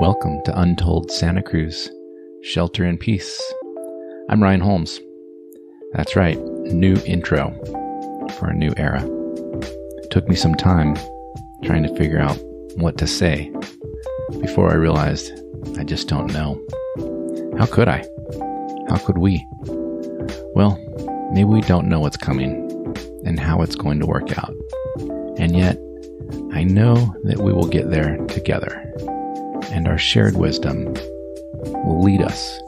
Welcome to Untold Santa Cruz, Shelter in Peace. I'm Ryan Holmes. That's right, new intro for a new era. It took me some time trying to figure out what to say before I realized I just don't know. How could I? How could we? Well, maybe we don't know what's coming and how it's going to work out. And yet, I know that we will get there together. And our shared wisdom will lead us.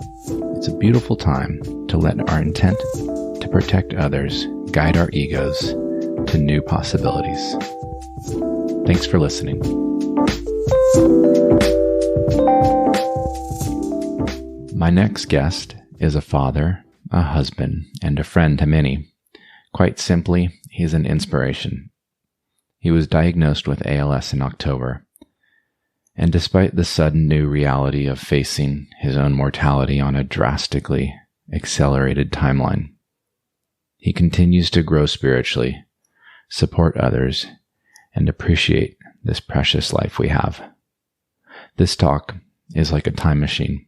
It's a beautiful time to let our intent to protect others guide our egos to new possibilities. Thanks for listening. My next guest is a father, a husband, and a friend to many. Quite simply, he's an inspiration. He was diagnosed with ALS in October. And despite the sudden new reality of facing his own mortality on a drastically accelerated timeline, he continues to grow spiritually, support others, and appreciate this precious life we have. This talk is like a time machine.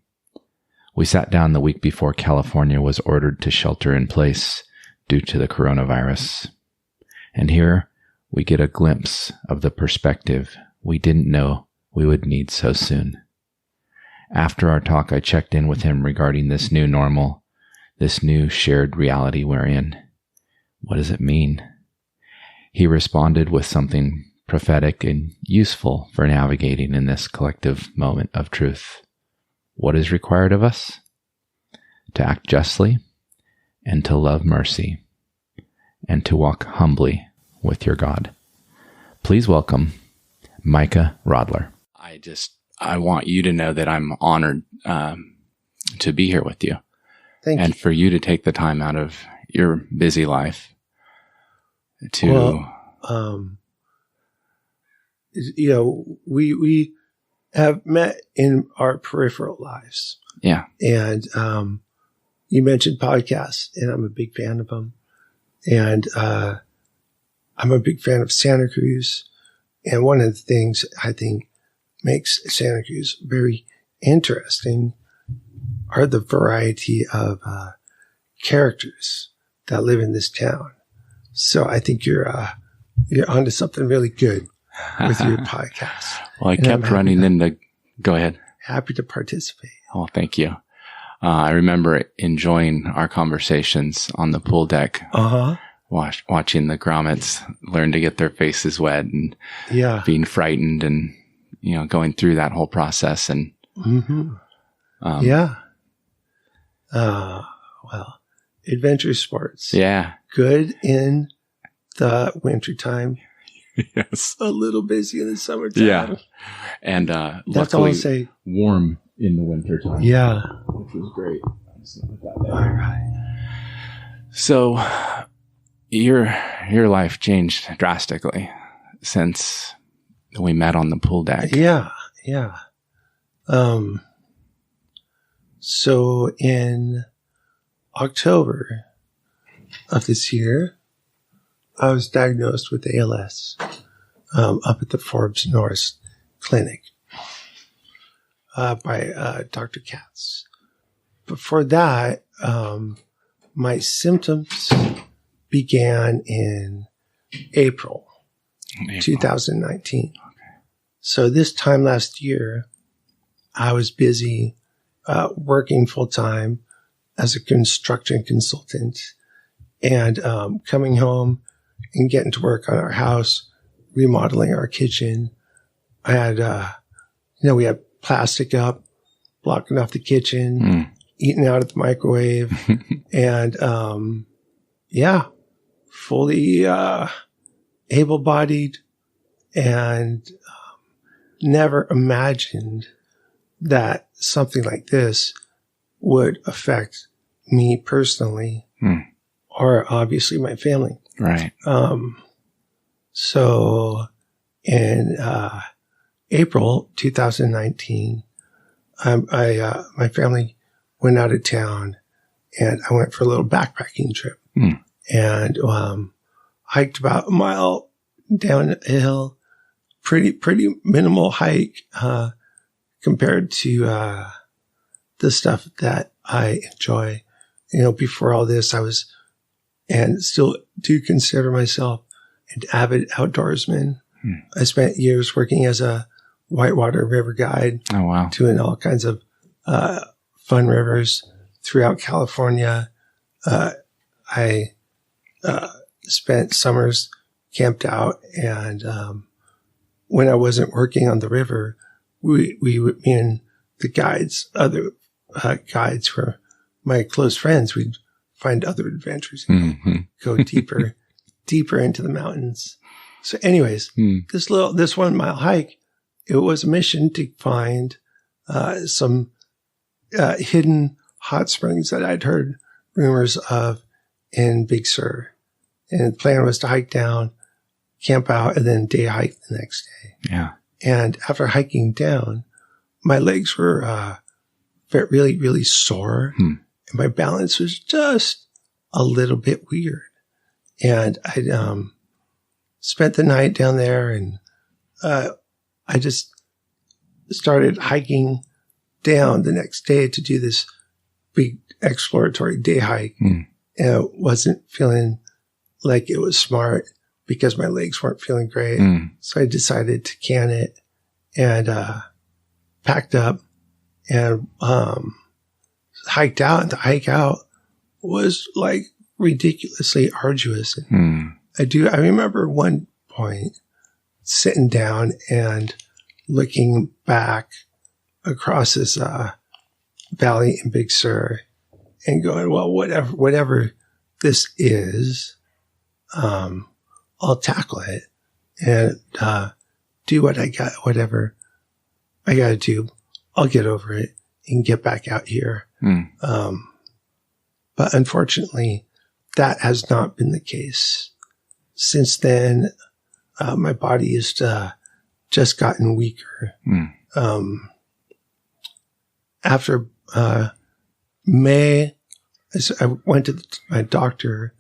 We sat down the week before California was ordered to shelter in place due to the coronavirus. And here we get a glimpse of the perspective we didn't know we would need so soon. After our talk, I checked in with him regarding this new normal, this new shared reality we're in. What does it mean? He responded with something prophetic and useful for navigating in this collective moment of truth. What is required of us? To act justly, and to love mercy, and to walk humbly with your God. Please welcome Micah Rodler. I want you to know that I'm honored to be here with you. Thank you. And for you to take the time out of your busy life to... we have met in our peripheral lives. Yeah. And you mentioned podcasts, and I'm a big fan of them. And I'm a big fan of Santa Cruz. And one of the things I think makes Santa Cruz very interesting are the variety of characters that live in this town. So I think you're onto something really good with your podcast. Well, I kept running into... Go ahead. Happy to participate. Oh, thank you. I remember enjoying our conversations on the pool deck. Watching the grommets learn to get their faces wet and being frightened and, going through that whole process. And, well, adventure sports. Yeah. Good in the wintertime. Yes. A little busy in the summertime. Yeah. And, that's all I'll say. Warm in the wintertime. Yeah. Which was great. All right. So, your life changed drastically since we met on the pool deck. Yeah. So in October of this year, I was diagnosed with ALS up at the Forbes North Clinic by Dr. Katz. Before that, my symptoms began in April 2019. Okay. So this time last year, I was busy working full time as a construction consultant and coming home and getting to work on our house, remodeling our kitchen. I had, we had plastic up, blocking off the kitchen, eating out at the microwave, and fully able-bodied, and never imagined that something like this would affect me personally or obviously my family. Right. So in April 2019, my family went out of town, and I went for a little backpacking trip. And hiked about a mile down a hill, pretty minimal hike. compared to the stuff that I enjoy. Before all this, I was, and still do consider myself, an avid outdoorsman. I spent years working as a whitewater river guide. Oh, wow. Doing all kinds of fun rivers throughout California. I spent summers camped out, and when I wasn't working on the river, me and the guides, other guides were my close friends, we'd find other adventures and go deeper into the mountains. So anyways, this 1 mile hike, it was a mission to find some hidden hot springs that I'd heard rumors of in Big Sur. And the plan was to hike down, camp out, and then day hike the next day. Yeah. And after hiking down, my legs were really, really sore. And my balance was just a little bit weird. And I'd spent the night down there, and I just started hiking down the next day to do this big exploratory day hike. And I wasn't feeling like it was smart because my legs weren't feeling great. So I decided to can it and packed up and hiked out. And the hike out was like ridiculously arduous. I remember one point sitting down and looking back across this valley in Big Sur and going, well, whatever this is, I'll tackle it and do whatever I got to do. I'll get over it and get back out here. But unfortunately, that has not been the case. Since then, my body has just gotten weaker. After May, I went to my doctor,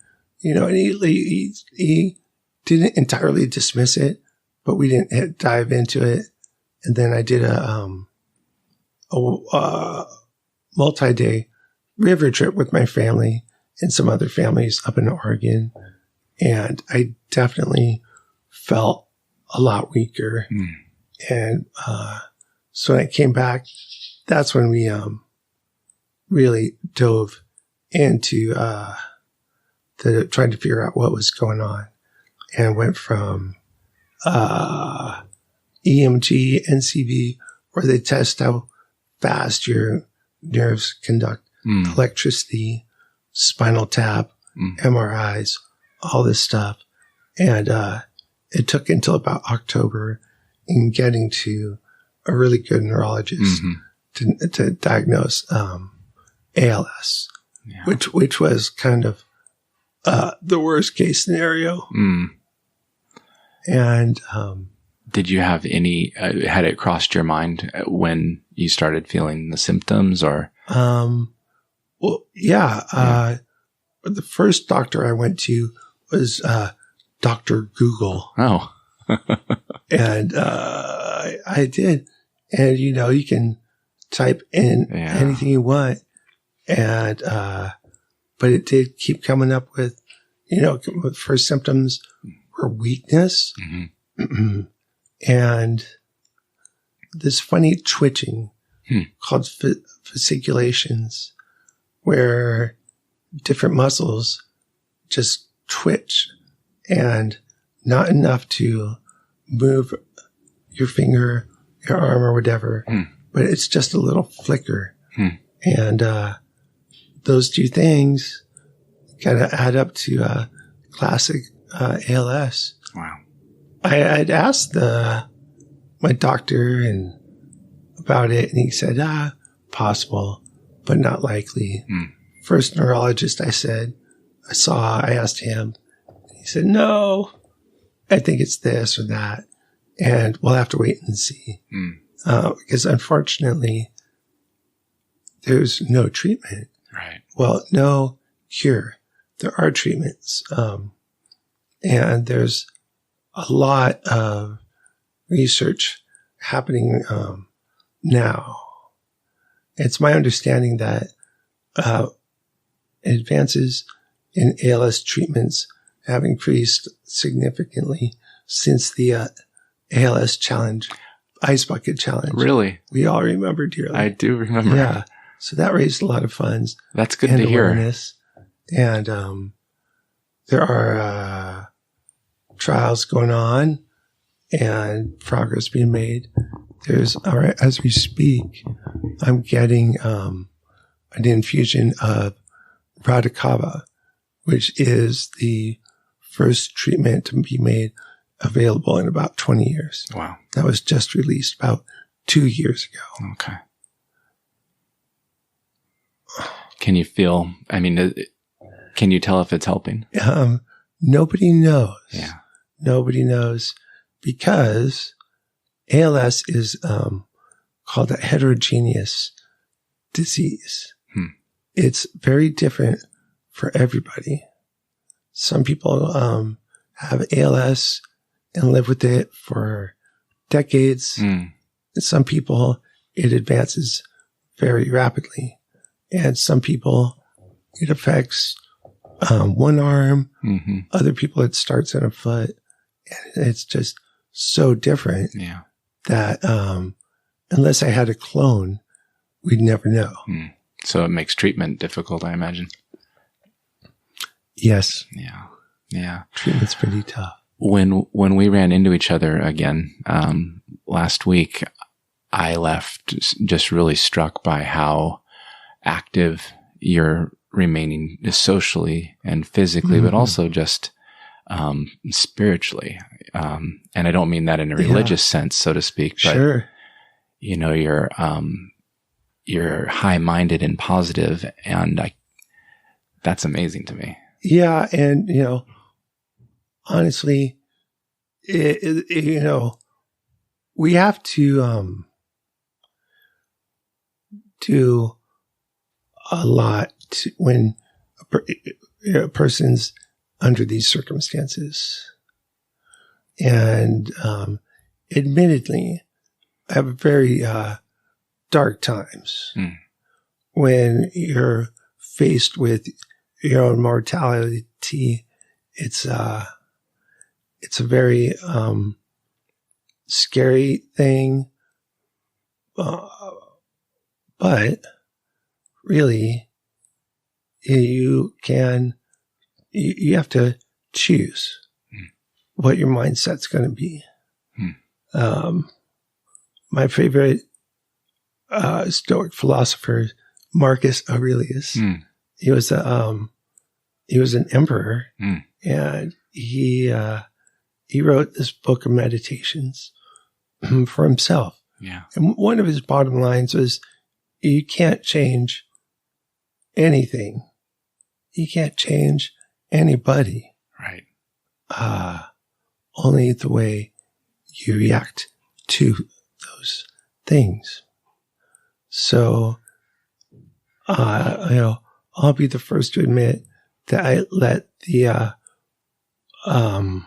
and he didn't entirely dismiss it, but we didn't dive into it. And then I did a multi-day river trip with my family and some other families up in Oregon. And I definitely felt a lot weaker. And so when I came back, that's when we really dove into trying to figure out what was going on, and went from EMG, NCV, where they test how fast your nerves conduct electricity, spinal tap, MRIs, all this stuff. And it took until about October in getting to a really good neurologist to diagnose ALS, which was kind of the worst case scenario. And did you have any, had it crossed your mind when you started feeling the symptoms, or? Well, yeah. The first doctor I went to was Dr. Google. Oh. And I did. And, you can type in anything you want. And but it did keep coming up with, the first symptoms were weakness and this funny twitching called fasciculations, where different muscles just twitch, and not enough to move your finger, your arm, or whatever, but it's just a little flicker. And those two things kind of add up to classic ALS. Wow. I'd asked my doctor about it, and he said, possible, but not likely. First neurologist I asked him, he said, no, I think it's this or that, and we'll have to wait and see. Because unfortunately, there's no treatment. Right. Well, no cure. There are treatments. And there's a lot of research happening now. It's my understanding that advances in ALS treatments have increased significantly since the ALS challenge, Ice Bucket Challenge. Really? We all remember dearly. I do remember. Yeah. So that raised a lot of funds. That's good to hear. Awareness. And there are trials going on and progress being made. As we speak, I'm getting an infusion of radicava, which is the first treatment to be made available in about 20 years. Wow. That was just released about 2 years ago. Okay. Can you feel, can you tell if it's helping? Nobody knows. Yeah. Nobody knows because ALS is called a heterogeneous disease. It's very different for everybody. Some people have ALS and live with it for decades. Some people, it advances very rapidly. And some people, it affects one arm. Other people, it starts in a foot. And it's just so different that unless I had a clone, we'd never know. So it makes treatment difficult, I imagine. Yes. Yeah. Treatment's pretty tough. When we ran into each other again last week, I left just really struck by how active you're remaining socially and physically, but also just spiritually. And I don't mean that in a religious sense, so to speak, but you're high-minded and positive, and that's amazing to me. Yeah, and honestly, we have to do a lot when a person's under these circumstances. And admittedly, I have very dark times when you're faced with your own mortality. It's a very scary thing, but really, you have to choose what your mindset's going to be. My favorite Stoic philosopher, Marcus Aurelius. He was an emperor, and he wrote this book of meditations for himself. Yeah. And one of his bottom lines was, you can't change anything. You can't change anybody. Right. Only the way you react to those things. So, I'll be the first to admit that I let the kind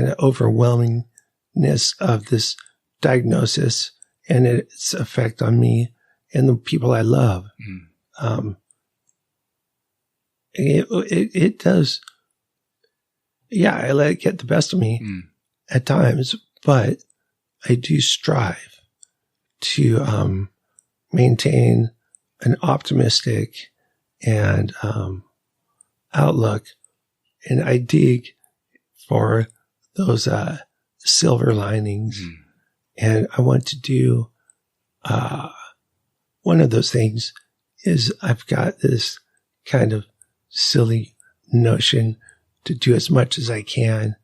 of overwhelmingness of this diagnosis and its effect on me and the people I love. It does. Yeah, I let it get the best of me at times, but I do strive to maintain an optimistic and outlook, and I dig for those silver linings. And I want to do one of those things is I've got this kind of silly notion to do as much as I can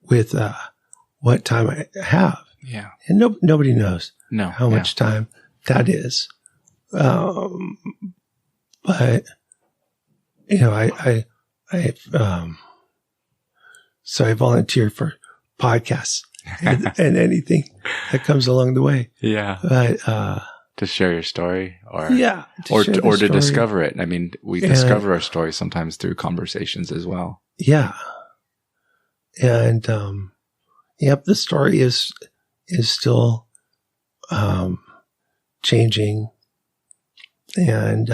with what time I have. Yeah. And nobody knows how much time that is. But, so I volunteer for podcasts and anything that comes along the way. Yeah. But, to share your story or to discover it. I mean, we discover our story sometimes through conversations as well. Yeah. And, the story is is still changing. And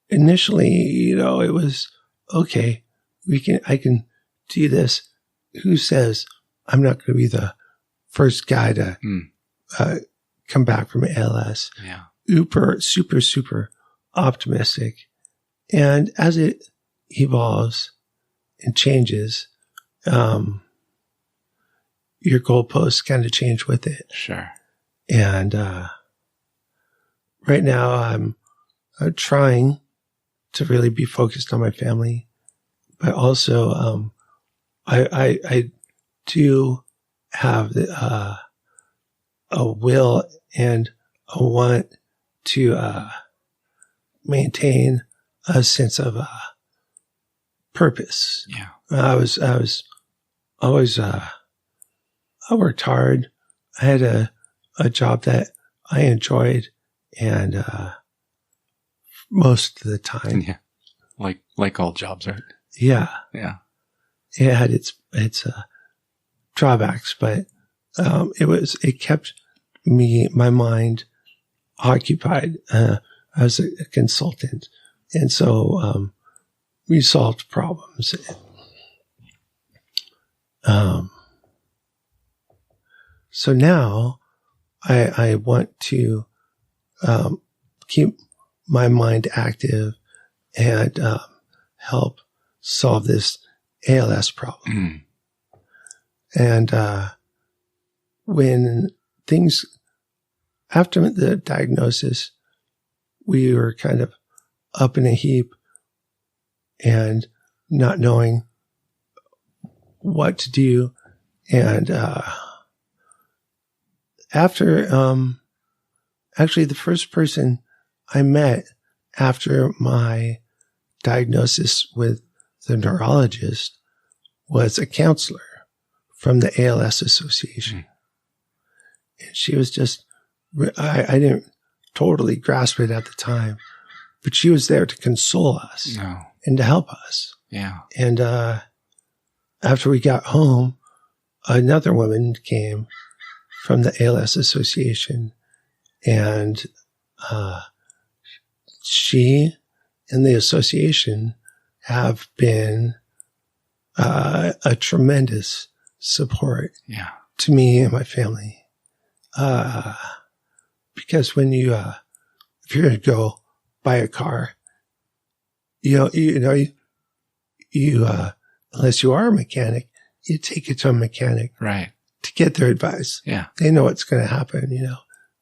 initially, it was okay. I can do this. Who says I'm not going to be the first guy to come back from ALS? Yeah. Super optimistic. And as it evolves and changes, your goalposts kind of change with it. Sure. And right now I'm trying to really be focused on my family, but also I do have a will and a want to maintain a sense of purpose. Yeah. I was always I worked hard. I had a job that I enjoyed, and most of the time, Yeah, like all jobs, right? Yeah, it had its drawbacks, but it kept my mind occupied. I was a consultant, and so we solved problems. So now I want to keep my mind active and help solve this ALS problem. And when things, after the diagnosis, we were kind of up in a heap and not knowing what to do. And after, actually the first person I met after my diagnosis with the neurologist was a counselor from the ALS Association. And she was just, I didn't totally grasp it at the time, but she was there to console us and to help us. Yeah. And after we got home, another woman came from the ALS Association, and she and the association have been a tremendous support to me and my family. Because when you, if you're going to go buy a car, you unless you are a mechanic, you take it to a mechanic, right, to get their advice. Yeah, they know what's going to happen. If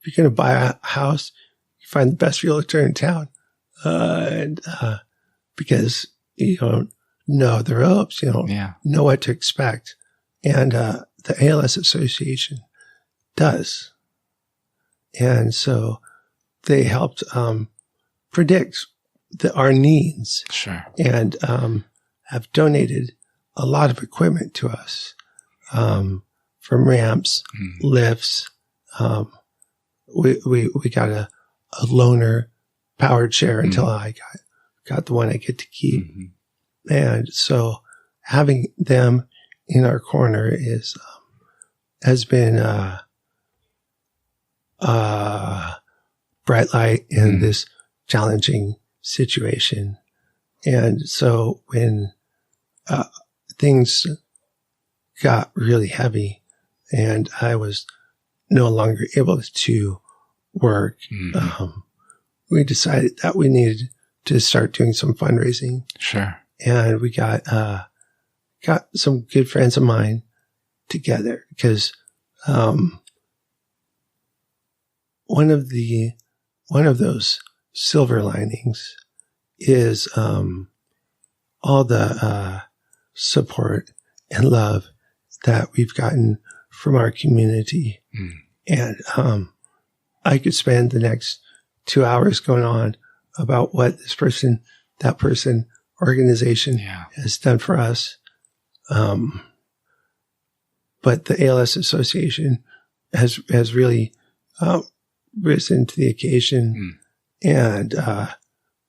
you're going to buy a house, you find the best realtor in town, because you don't know the ropes, you don't know what to expect, and the ALS Association does, and so they helped predict our needs, and have donated a lot of equipment to us, from ramps, lifts. We got a loaner powered chair until I got the one I get to keep. And so having them in our corner has been bright light in this challenging situation. And so when things got really heavy and I was no longer able to work, we decided that we needed to start doing some fundraising. And we got some good friends of mine together, because one of those silver linings is all the support and love that we've gotten from our community. And I could spend the next 2 hours going on about what this person, that person, organization has done for us. But the ALS Association has really risen to the occasion, and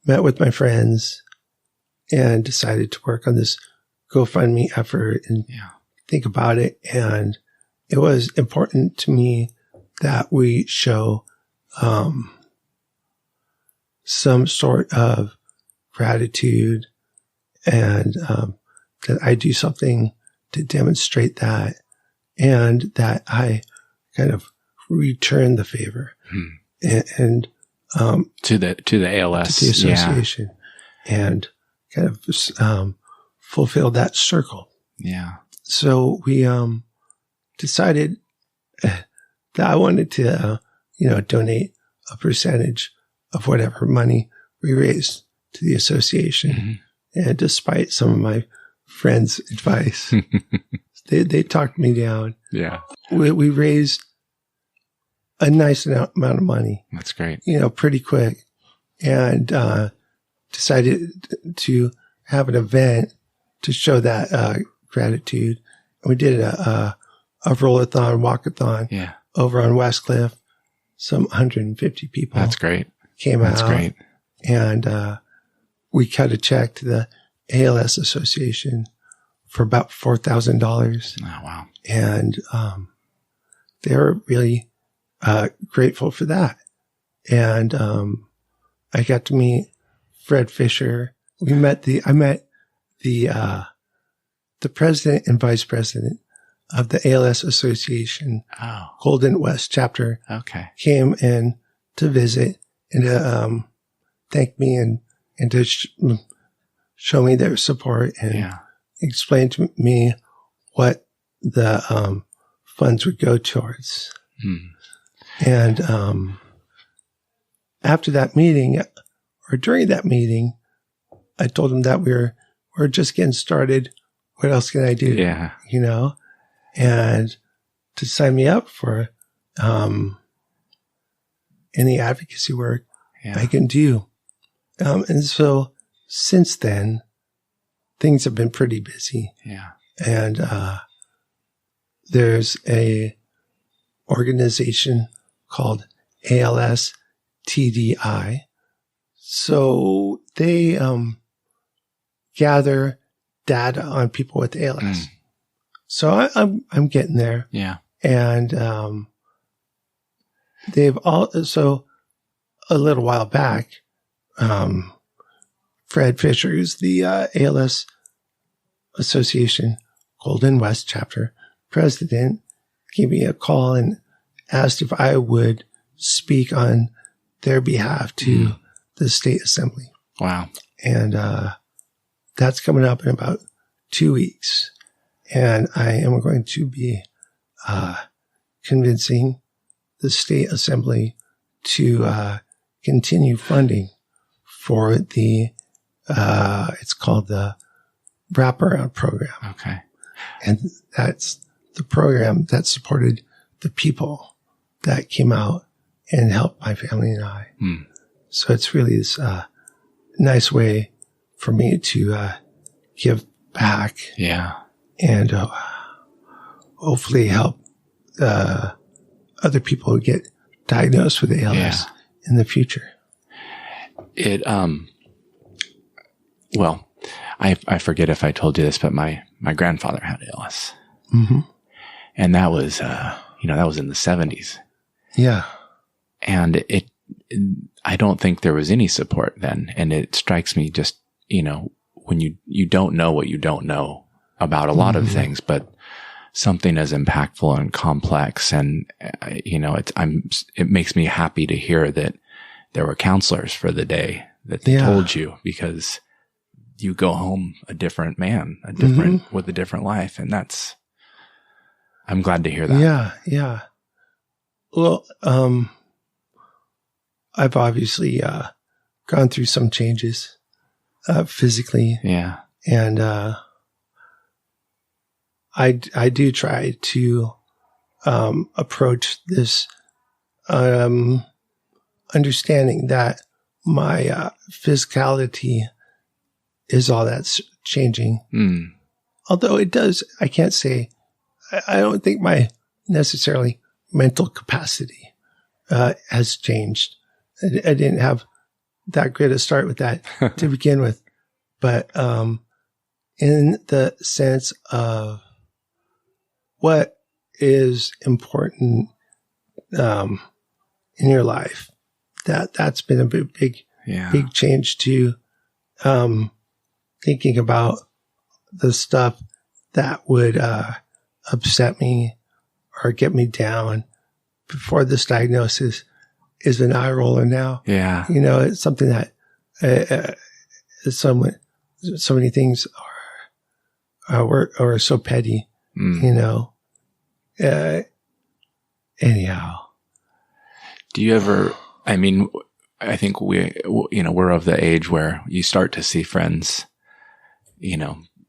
met with my friends and decided to work on this GoFundMe effort and think about it. And it was important to me that we show some sort of gratitude and that I do something to demonstrate that, and that I kind of return the favor and to the ALS, to the association, and kind of fulfill that circle. Yeah. So we decided that I wanted to donate a percentage of whatever money we raised to the association. And despite some of my friends' advice, they talked me down. Yeah. We raised a nice amount of money. That's great. Pretty quick, and decided to have an event to show that gratitude. We did a rollathon, walkathon over on West Cliff. Some 150 people. That's great. Came That's out. Great. And we cut a check to the ALS Association for about $4,000. Oh, wow. And they were really grateful for that. And I got to meet Fred Fisher. I met the president and vice president of the ALS Association, Golden West chapter. Okay. Came in to visit and to thank me and to show me their support and explain to me what the funds would go towards. And after that meeting, or during that meeting, I told them that we're just getting started. What else can I do? Yeah. And to sign me up for any advocacy work I can do. And so since then, things have been pretty busy. Yeah. And there's a organization called ALS TDI. So they gather data on people with ALS. So I'm getting there. Yeah. And they've also, a little while back, Fred Fisher, who's the ALS Association Golden West chapter president, gave me a call and asked if I would speak on their behalf to the state assembly. Wow. And that's coming up in about 2 weeks. And I am going to be convincing the state assembly to continue funding for the, it's called the Wraparound program. Okay. And that's the program that supported the people that came out and helped my family and I. So it's really this nice way for me to give back. Yeah. And hopefully help other people who get diagnosed with ALS in the future. Well, I forget if I told you this, but my grandfather had ALS. And that was, that was in the 70s. Yeah. And I don't think there was any support then. And it strikes me just, when you don't know what you don't know about a lot of things, but something as impactful and complex. And, it makes me happy to hear that there were counselors for the day that they told you, because you go home a different man, with a different life. And I'm glad to hear that. Yeah. Yeah. Well, I've obviously, gone through some changes, physically. Yeah. And, I do try to, approach this, understanding that my, physicality is all that's changing. Although it does, I can't say, I don't think my necessarily mental capacity, has changed. I didn't have that great a start with that to begin with, but, in the sense of what is important in your life. That's been a big change to thinking about the stuff that would upset me or get me down before this diagnosis is an eye roller now. Yeah. It's something that so many things are so petty, anyhow. Do you ever, I mean, I think we're of the age where you start to see friends,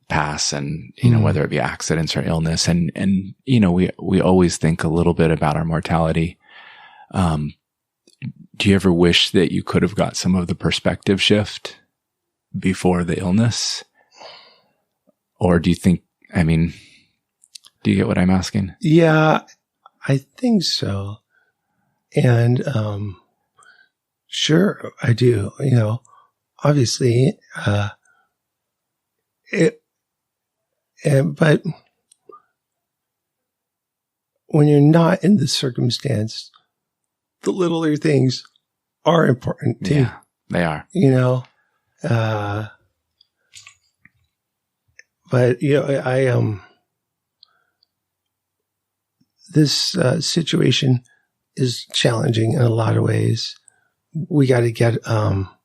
pass and, whether it be accidents or illness. And, we always think a little bit about our mortality. Do you ever wish that you could have got some of the perspective shift before the illness? Or do you think, do you get what I'm asking? Yeah, I think so. And, sure, I do. Obviously, but when you're not in the circumstance, the littler things are important too. Yeah, they are. But this situation is challenging in a lot of ways. We got to get our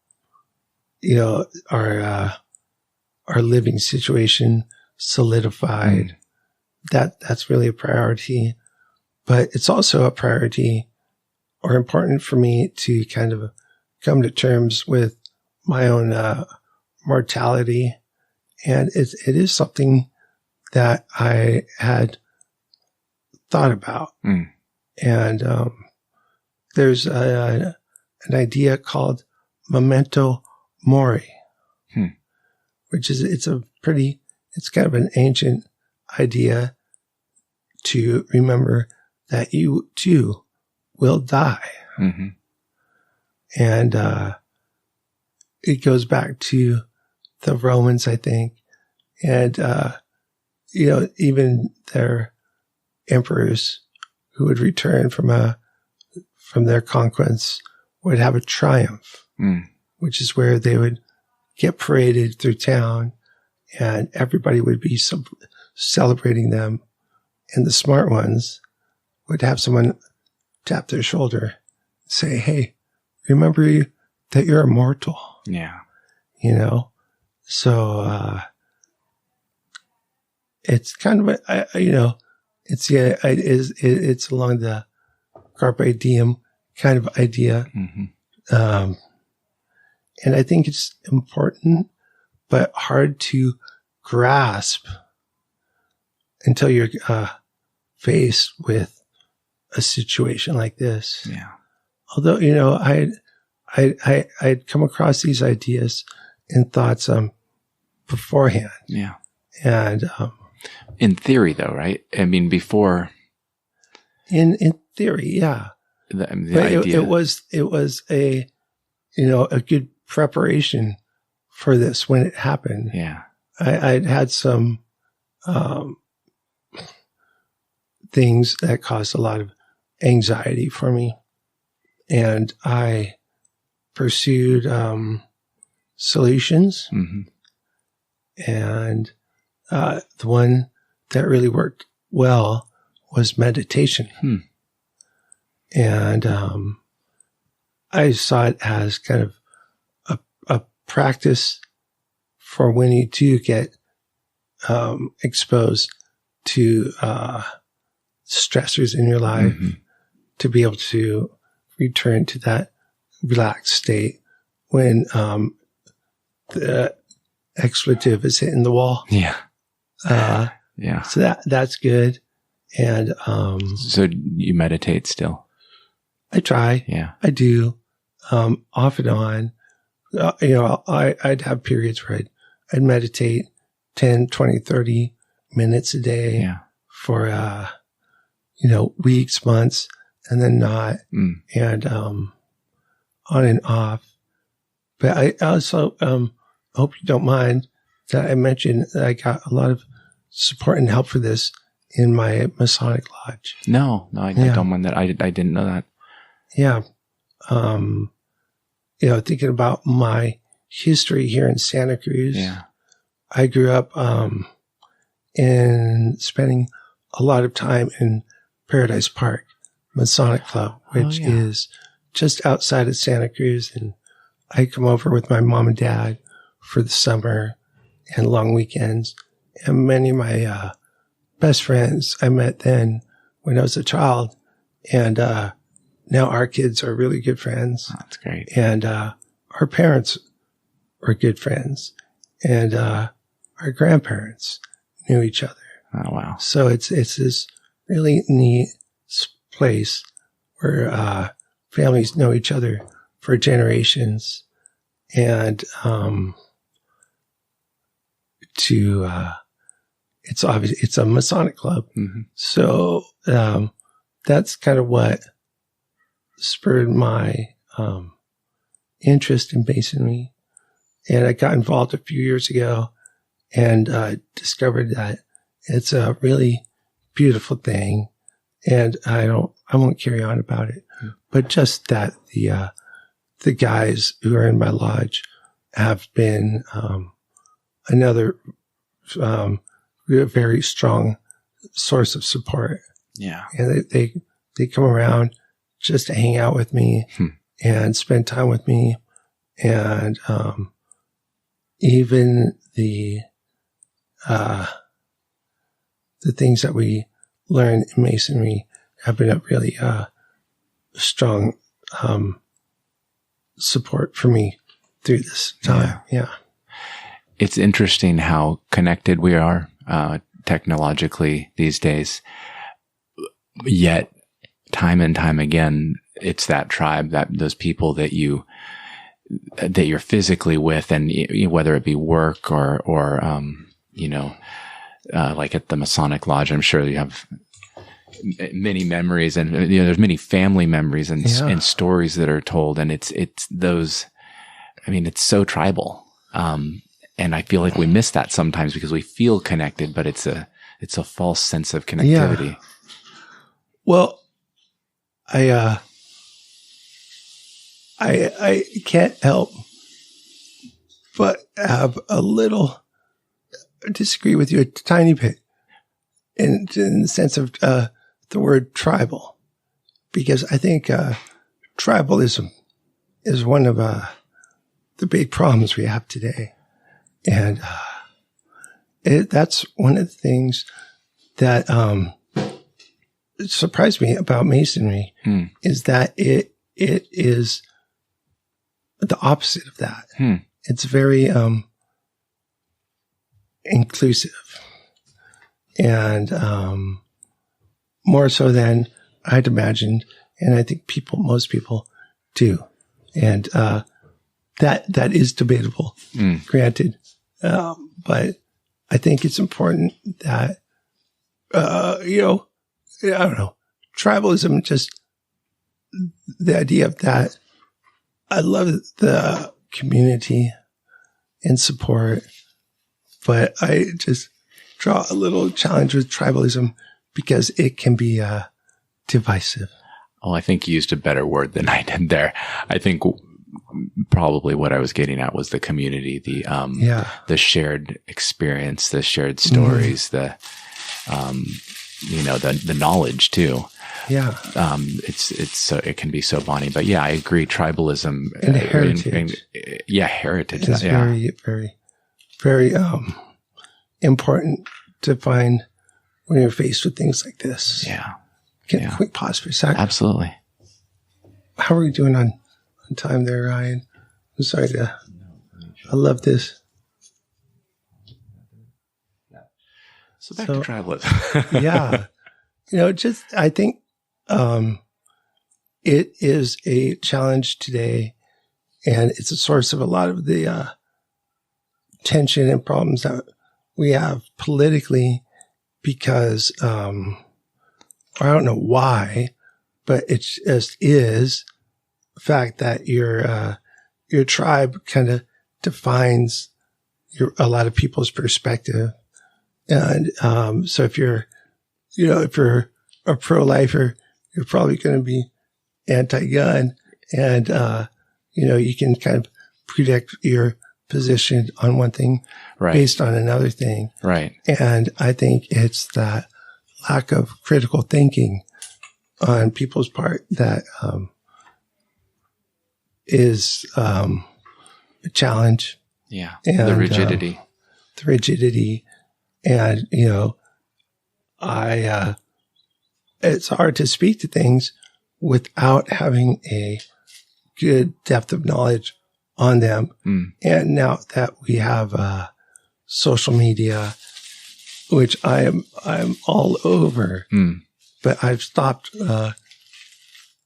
living situation solidified. That's really a priority, but it's also a priority or important for me to kind of come to terms with my own mortality. And it is something that I had thought about. And there's an idea called Memento Mori, which is, it's kind of an ancient idea to remember that you too will die. And it goes back to the Romans, I think. And, even their emperors who would return from their conquests would have a triumph, which is where they would get paraded through town and everybody would be celebrating them. And the smart ones would have someone tap their shoulder and say, hey, remember that you're immortal. Yeah. So, it's kind of, it's along the carpe diem kind of idea. And I think it's important, but hard to grasp until you're faced with a situation like this. Yeah. Although, I'd come across these ideas and thoughts beforehand. Yeah. And in theory, though, right? Before. In theory, yeah. The idea. It was a good preparation for this when it happened. Yeah. I'd had some things that caused a lot of anxiety for me, and I pursued solutions. And the one that really worked well was meditation. And I saw it as kind of a practice for when you do get exposed to stressors in your life, to be able to return to that relaxed state when the expletive is hitting the wall. Yeah. Yeah. So that's good. And so you meditate still? I try. Yeah. I do. Off and on. I'd have periods where I'd meditate 10, 20, 30 minutes a day for weeks, months, and then not. And on and off. But I also hope you don't mind that I mentioned that I got a lot of support and help for this in my Masonic Lodge. No, I don't mind that. I didn't know that. Yeah. Thinking about my history here in Santa Cruz. Yeah. I grew up in spending a lot of time in Paradise Park Masonic Club, which is just outside of Santa Cruz. And I come over with my mom and dad for the summer and long weekends. And many of my best friends I met then when I was a child. And now our kids are really good friends. That's great. And our parents are good friends. And our grandparents knew each other. Oh, wow. So it's this really neat place where families know each other for generations. And it's obvious it's a Masonic club. Mm-hmm. So that's kind of what spurred my interest in Masonry. And I got involved a few years ago and discovered that it's a really beautiful thing. And I won't carry on about it, but just that the guys who are in my lodge have been another very strong source of support. Yeah. And they come around just to hang out with me and spend time with me. And even the things that we learn in Masonry have been a really strong support for me through this time. Yeah. It's interesting how connected we are technologically these days. Yet, time and time again, it's that tribe, those people that you're physically with, and whether it be work or like at the Masonic Lodge, I'm sure you have many memories, and there's many family memories and stories that are told, and it's those. I mean, it's so tribal, and I feel like we miss that sometimes because we feel connected, but it's a false sense of connectivity. Yeah. Well, I can't help but have a little disagree with you a tiny bit in the sense of the word tribal, because I think tribalism is one of the big problems we have today. And that's one of the things that surprised me about Masonry is that it is the opposite of that. It's very inclusive, and more so than I'd imagined, and I think most people do, and that is debatable, granted, but I think it's important that I don't know, tribalism, just the idea of that. I love the community and support, but I just draw a little challenge with tribalism because it can be divisive. Oh, I think you used a better word than I did there. I think probably what I was getting at was the community, the shared experience, the shared stories, the knowledge too. Yeah. It can be so bonding, but yeah, I agree. Tribalism and heritage. Heritage. It's very, very, very important to find when you're faced with things like this. Yeah. Can we pause for a second? Absolutely. How are we doing on time there, Ryan? I'm sorry I love this. So back to tribalism. Yeah. I think it is a challenge today, and it's a source of a lot of the tension and problems that we have politically because I don't know why, but it just is the fact that your tribe kind of defines a lot of people's perspective. And so if you're if you're a pro-lifer, you're probably going to be anti-gun, and you can kind of predict your position on one thing based on another thing. Right. And I think it's that lack of critical thinking on people's part that is a challenge. Yeah. And, the rigidity. And, it's hard to speak to things without having a good depth of knowledge on them. And now that we have social media, which I'm all over, but I've stopped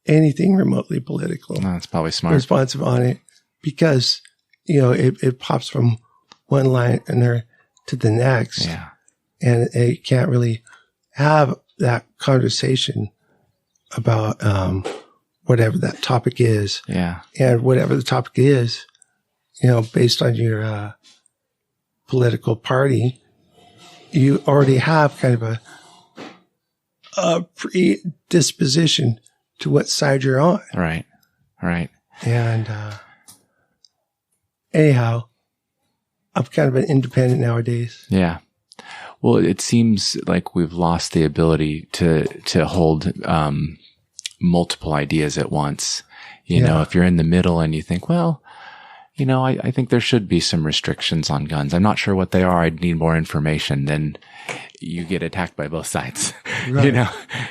anything remotely political. That's probably smart. Responsive on it, because it pops from one liner to the next, and it can't really have that conversation about whatever that topic is. And whatever the topic is, based on your political party, you already have kind of a predisposition to what side you're on. Right. And anyhow, I'm kind of an independent nowadays. Yeah. Well, it seems like we've lost the ability to hold multiple ideas at once. You know, if you're in the middle and you think, well, I think there should be some restrictions on guns. I'm not sure what they are. I'd need more information. Then you get attacked by both sides,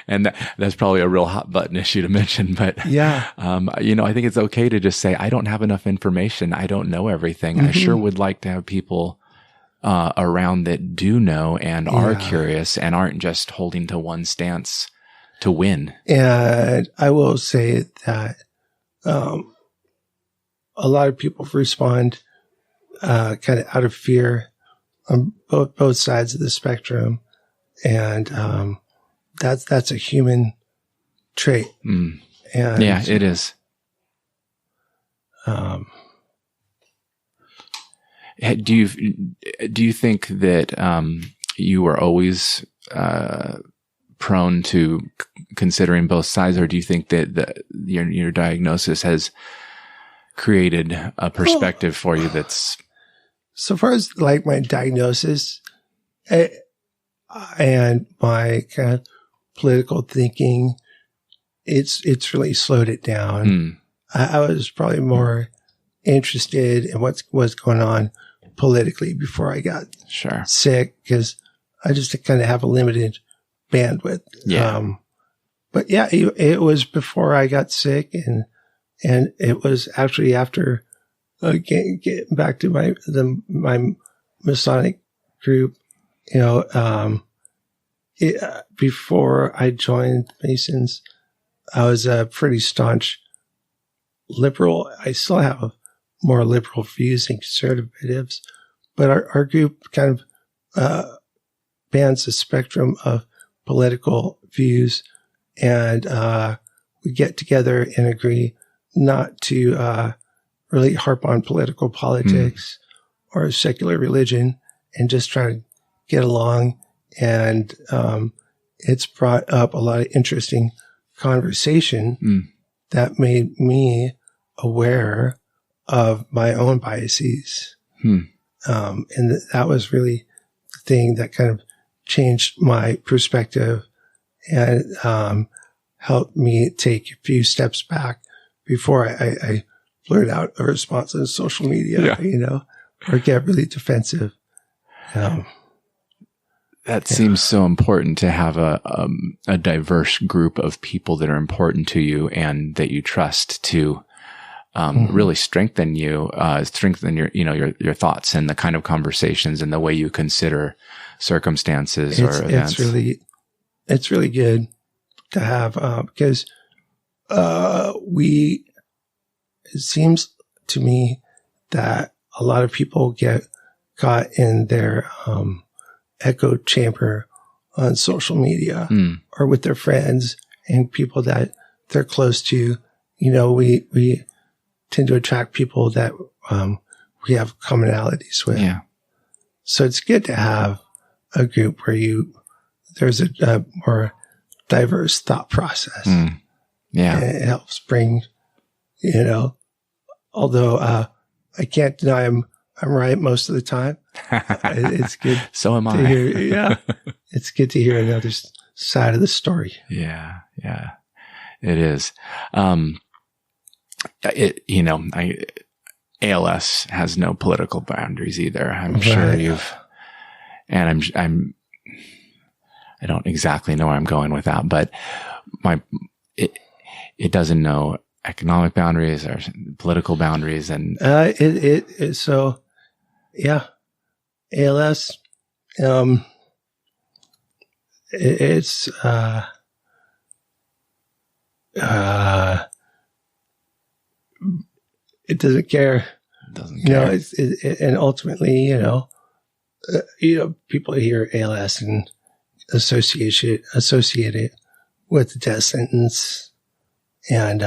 and that's probably a real hot button issue to mention. But I think it's okay to just say, I don't have enough information. I don't know everything. I sure would like to have people around that do know and are curious and aren't just holding to one stance to win. And I will say that a lot of people respond kind of out of fear on both sides of the spectrum, and that's a human trait. And it is. Do you think that you were always prone to considering both sides, or do you think that your diagnosis has created a perspective for you that's... So far as like my diagnosis and my kind of political thinking, it's really slowed it down. I was probably more interested in what was going on politically before I got sick, because I just kind of have a limited bandwidth. But it was before I got sick, and it was actually after getting back to my Masonic group. Before I joined Masons, I was a pretty staunch liberal. I still have more liberal views than conservatives, but our group kind of spans the spectrum of political views, and we get together and agree not to really harp on political politics or secular religion, and just try to get along. And it's brought up a lot of interesting conversation that made me aware of my own biases. And that was really the thing that kind of changed my perspective and helped me take a few steps back before I blurt out a response on social media, or get really defensive. That seems so important, to have a diverse group of people that are important to you and that you trust to really strengthen you, strengthen your thoughts and the kind of conversations and the way you consider circumstances or events. It's really good to have, because it seems to me that a lot of people get caught in their echo chamber on social media or with their friends and people that they're close to. We tend to attract people that we have commonalities with. So it's good to have a group where you there's a more diverse thought process. Yeah. And it helps bring, although I can't deny I'm right most of the time. It's good. So am to I. hear, yeah. It's good to hear another side of the story. Yeah. Yeah. It is. ALS has no political boundaries either. I'm sure and I don't exactly know where I'm going with that, but it doesn't know economic boundaries or political boundaries. And, so yeah, ALS, it doesn't care. It doesn't care. And ultimately, people hear ALS and associate it with the death sentence. And,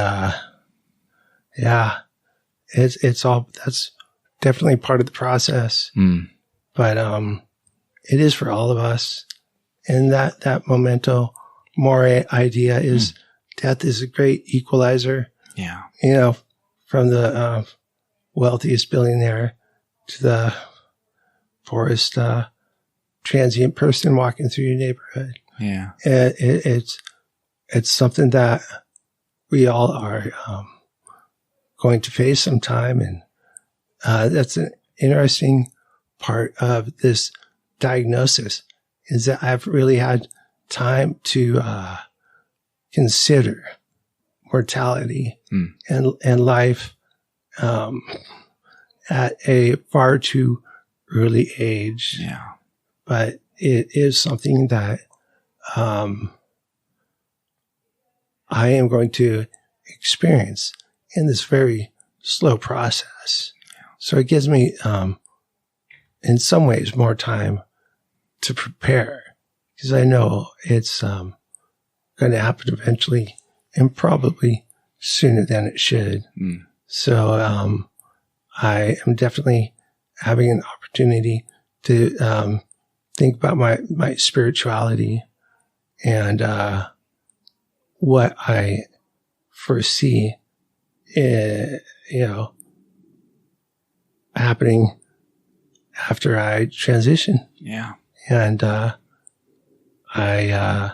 it's all, that's definitely part of the process. But, it is for all of us. And that Memento Mori idea is death is a great equalizer. Yeah. From the wealthiest billionaire to the poorest transient person walking through your neighborhood. Yeah. It's something that we all are going to face sometime. And that's an interesting part of this diagnosis, is that I've really had time to consider mortality and life at a far too early age. Yeah. But it is something that I am going to experience in this very slow process. So it gives me, in some ways, more time to prepare, because I know it's going to happen eventually, and probably sooner than it should. So I am definitely having an opportunity to think about my spirituality and what I foresee, happening after I transition. Yeah. And I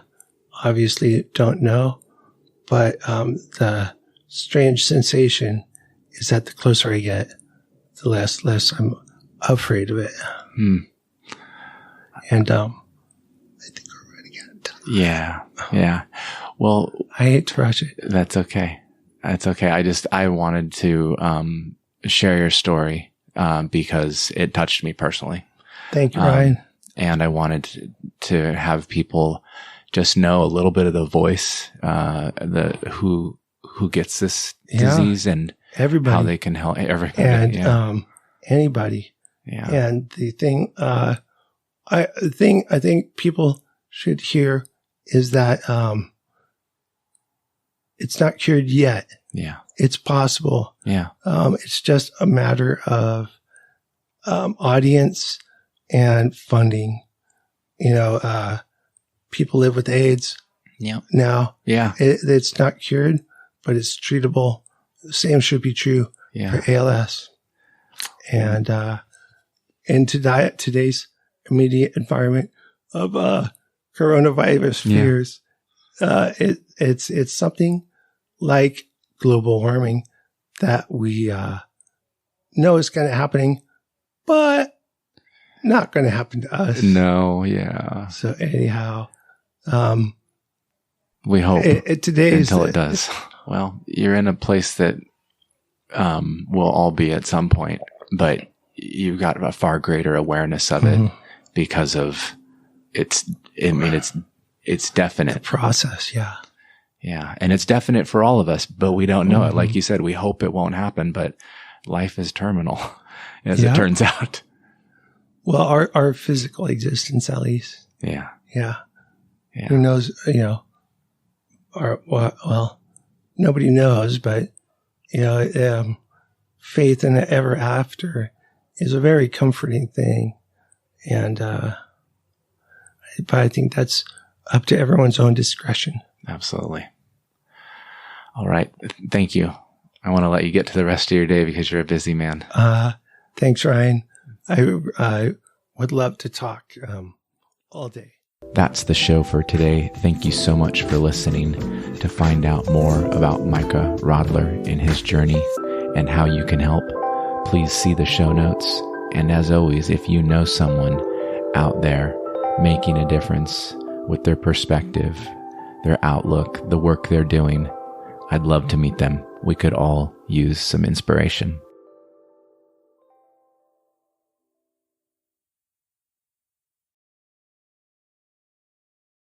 obviously don't know, but the strange sensation is that the closer I get, the less I'm afraid of it. And I think we're running out of time. Yeah. Yeah. Well, I hate to rush it. That's okay. That's okay. I wanted to share your story because it touched me personally. Thank you, Ryan. And I wanted to have people just know a little bit of the voice, who gets this disease and everybody, how they can help everybody. And anybody. Yeah. And the thing I think people should hear is that it's not cured yet. Yeah. It's possible. Yeah. It's just a matter of audience and funding. People live with AIDS now. Yeah. It's not cured, but it's treatable. The same should be true for ALS. And in today's immediate environment of coronavirus fears, it's something like global warming that we know is kind of happening, but not going to happen to us. No, yeah. So anyhow, we hope until it does. Well, you're in a place that we'll all be at some point, but you've got a far greater awareness of it because of it's definite. The process, yeah. Yeah. And it's definite for all of us, but we don't know it. Like you said, we hope it won't happen, but life is terminal, as it turns out. Well, our physical existence, at least. Yeah. Yeah. Yeah. Who knows, nobody knows, but, faith in the ever after is a very comforting thing. And, but I think that's up to everyone's own discretion. Absolutely. All right. Thank you. I want to let you get to the rest of your day because you're a busy man. Thanks, Ryan. I would love to talk all day. That's the show for today. Thank you so much for listening. To find out more about Micah Rodler and his journey and how you can help, please see the show notes. And as always, if you know someone out there making a difference with their perspective, their outlook, the work they're doing, I'd love to meet them. We could all use some inspiration.